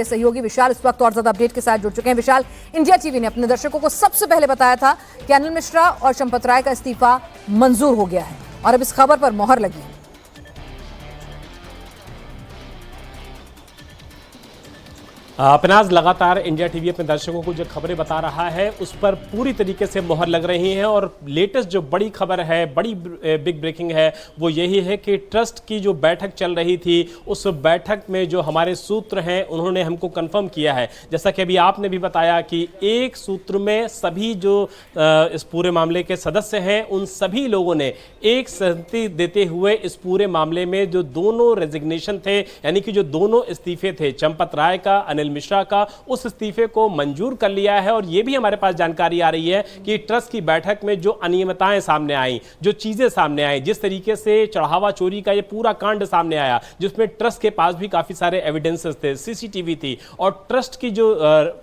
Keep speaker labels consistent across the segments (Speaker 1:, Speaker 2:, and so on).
Speaker 1: सहयोगी विशाल इस वक्त और ज्यादा अपडेट के साथ जुड़ चुके हैं। विशाल, इंडिया टीवी ने अपने दर्शकों को सबसे पहले बताया था कि अनिल मिश्रा और चंपत राय का इस्तीफा मंजूर हो गया है और अब इस खबर पर मोहर लगी है।
Speaker 2: अपनाज लगातार इंडिया टीवी अपने दर्शकों को जो खबरें बता रहा है उस पर पूरी तरीके से मोहर लग रही है और लेटेस्ट जो बड़ी खबर है, बड़ी बिग ब्रेकिंग है, वो यही है कि ट्रस्ट की जो बैठक चल रही थी उस बैठक में जो हमारे सूत्र हैं उन्होंने हमको कंफर्म किया है, जैसा कि अभी आपने भी बताया कि एक सूत्र में सभी जो इस पूरे मामले के सदस्य हैं उन सभी लोगों ने एक सहमति देते हुए इस पूरे मामले में जो दोनों रेजिग्नेशन थे, यानी कि जो दोनों इस्तीफे थे, चंपत राय का, अनिल मिश्रा का, उस इस्तीफे को मंजूर कर लिया है। और यह भी हमारे पास जानकारी आ रही है कि ट्रस्ट की बैठक में जो अनियमितताएं सामने आई, जो चीजें सामने आई, जिस तरीके से चढ़ावा चोरी का ये पूरा कांड सामने आया, जिसमें ट्रस्ट के पास भी काफी सारे एविडेंसेस थे, सीसीटीवी थी, और ट्रस्ट की जो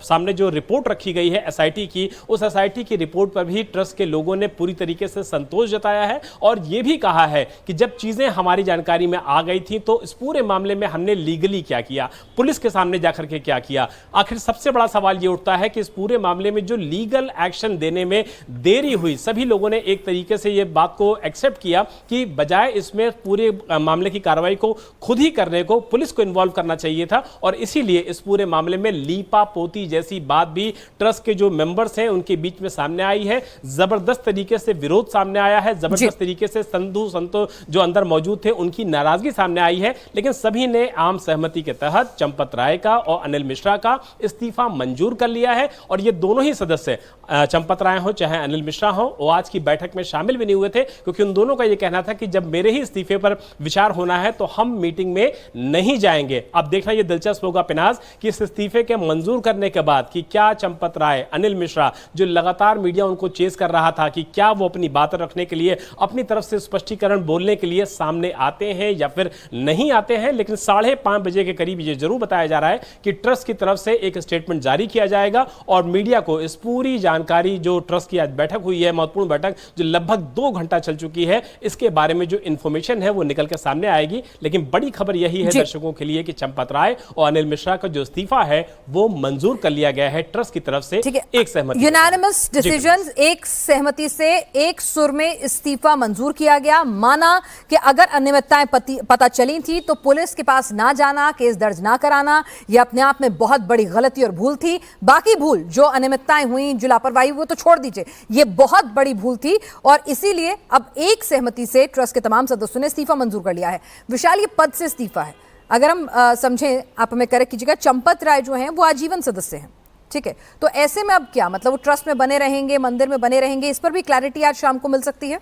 Speaker 2: सामने जो रिपोर्ट रखी गई है एसआईटी की, उस एसआईटी की रिपोर्ट पर भी ट्रस्ट के लोगों ने पूरी तरीके से संतोष जताया है और यह भी कहा है कि जब चीजें हमारी जानकारी में आ गई थी तो इस पूरे मामले में हमने लीगली क्या किया, पुलिस के सामने जाकर के क्या किया। आखिर सबसे बड़ा सवाल यह उठता है कि इस पूरे मामले में जो लीगल एक्शन देने में देरी हुई, सभी लोगों ने एक तरीके से यह बात को एक्सेप्ट किया कि बजाय इसमें पूरे मामले की कार्रवाई को खुद ही करने को पुलिस को इन्वॉल्व करना चाहिए था और इसीलिए इस पूरे मामले में लीपा पोती जैसी बात भी ट्रस्ट के जो मेंबर्स हैं उनके बीच में सामने आई है। जबरदस्त तरीके से विरोध सामने आया है, जबरदस्त तरीके से संतो जो अंदर मौजूद थे उनकी नाराजगी सामने आई है, लेकिन सभी ने आम सहमति के तहत चंपत राय का और अनिल मिश्रा का इस्तीफा मंजूर कर लिया है। और ये दोनों ही सदस्य, चंपत राय हो चाहे अनिल मिश्रा हो, वो आज की बैठक में शामिल भी नहीं हुए थे क्योंकि उन दोनों का यह कहना था कि जब मेरे ही इस्तीफे पर विचार होना है तो हम मीटिंग में नहीं जाएंगे। अब देखना यह दिलचस्प होगा पिनाज कि इस इस्तीफे के मंजूर करने के बाद कि क्या चंपत राय, अनिल मिश्रा, जो लगातार मीडिया उनको चेस कर रहा था कि क्या वो अपनी बात रखने के लिए, अपनी तरफ से स्पष्टीकरण बोलने के लिए सामने आते हैं या फिर नहीं आते हैं। लेकिन 5:30 बजे के करीब ये जरूर बताया जा रहा है कि ट्रस्ट की तरफ से एक स्टेटमेंट जारी किया जाएगा और मीडिया को इस पूरी जानकारी, जो ट्रस्ट की आज बैठक हुई है, महत्वपूर्ण बैठक जो लगभग 2 घंटा चल चुकी है, इसके बारे में जो इंफॉर्मेशन है वो निकल के सामने आएगी। लेकिन बड़ी खबर यही है दर्शकों के लिए कि चंपत राय और अनिल मिश्रा का जो इस्तीफा है वो मंजूर कर लिया गया है ट्रस्ट की तरफ से, एक सहमति,
Speaker 1: यूनानिमस डिसीजन, एक सहमति से एक सुर में इस्तीफा मंजूर किया गया। माना कि अगर अनियमितताएं पता चली थी तो पुलिस के पास ना जाना, केस दर्ज ना कराना, यह अपने आप में बहुत बड़ी गलती और भूल थी। बाकी भूल जो अनियमितताएं हुई, जो लापरवाही, वो तो छोड़ दीजिए, यह बहुत बड़ी भूल थी और इसीलिए अब एक सहमति से ट्रस्ट के तमाम सदस्यों ने इस्तीफा मंजूर कर लिया है। विशाल, ये पद से इस्तीफा है, अगर हम समझें, आप हमें करेक्ट कीजिएगा, चंपत राय जो हैं वो आजीवन सदस्य हैं, ठीक है, तो ऐसे में अब क्या मतलब, वो ट्रस्ट में बने रहेंगे, मंदिर में बने रहेंगे, इस पर भी क्लैरिटी आज शाम को मिल सकती है?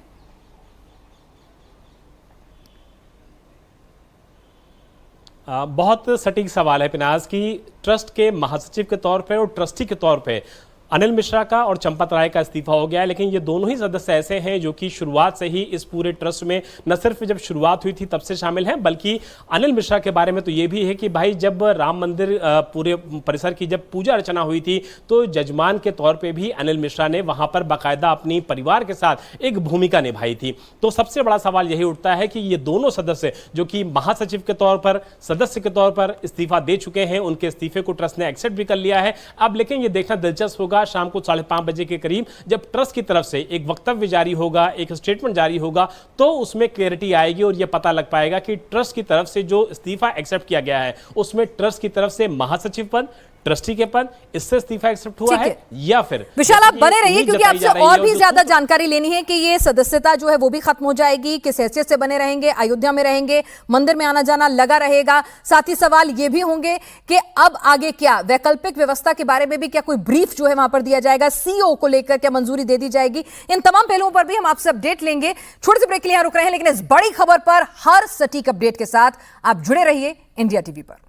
Speaker 2: बहुत सटीक सवाल है पिनाज की ट्रस्ट के महासचिव के तौर पे और ट्रस्टी के तौर पे अनिल मिश्रा का और चंपत राय का इस्तीफा हो गया है, लेकिन ये दोनों ही सदस्य ऐसे हैं जो कि शुरुआत से ही इस पूरे ट्रस्ट में न सिर्फ जब शुरुआत हुई थी तब से शामिल हैं, बल्कि अनिल मिश्रा के बारे में तो ये भी है कि भाई जब राम मंदिर पूरे परिसर की जब पूजा अर्चना हुई थी तो जजमान के तौर पे भी अनिल मिश्रा ने वहां पर बाकायदा अपनी परिवार के साथ एक भूमिका निभाई थी। तो सबसे बड़ा सवाल यही उठता है कि ये दोनों सदस्य जो कि महासचिव के तौर पर, सदस्य के तौर पर इस्तीफा दे चुके हैं, उनके इस्तीफे को ट्रस्ट ने एक्सेप्ट भी कर लिया है। अब लेकिन ये देखना दिलचस्प होगा शाम को 5:30 बजे के करीब जब ट्रस्ट की तरफ से एक वक्तव्य जारी होगा, एक स्टेटमेंट जारी होगा, तो उसमें क्लैरिटी आएगी और यह पता लग पाएगा कि ट्रस्ट की तरफ से जो इस्तीफा एक्सेप्ट किया गया है उसमें ट्रस्ट की तरफ से महासचिव पद, ट्रस्टी के पद, इससे इस्तीफा एक्सेप्ट हुआ है या फिर।
Speaker 1: विशाल, आप बने रहिए क्योंकि आपसे और भी ज्यादा जानकारी लेनी है कि ये सदस्यता जो है वो भी खत्म हो जाएगी, किस हैसियत से बने रहेंगे, अयोध्या में रहेंगे, मंदिर में आना जाना लगा रहेगा। साथ ही सवाल ये भी होंगे कि अब आगे क्या, वैकल्पिक व्यवस्था के बारे में भी क्या कोई ब्रीफ जो है वहां पर दिया जाएगा, सीओ को लेकर क्या मंजूरी दे दी जाएगी, इन तमाम पहलुओं पर भी हम आपसे अपडेट लेंगे। छोटे से ब्रेक के लिए रुक रहे हैं, लेकिन इस बड़ी खबर पर हर सटीक अपडेट के साथ आप जुड़े रहिए इंडिया टीवी पर।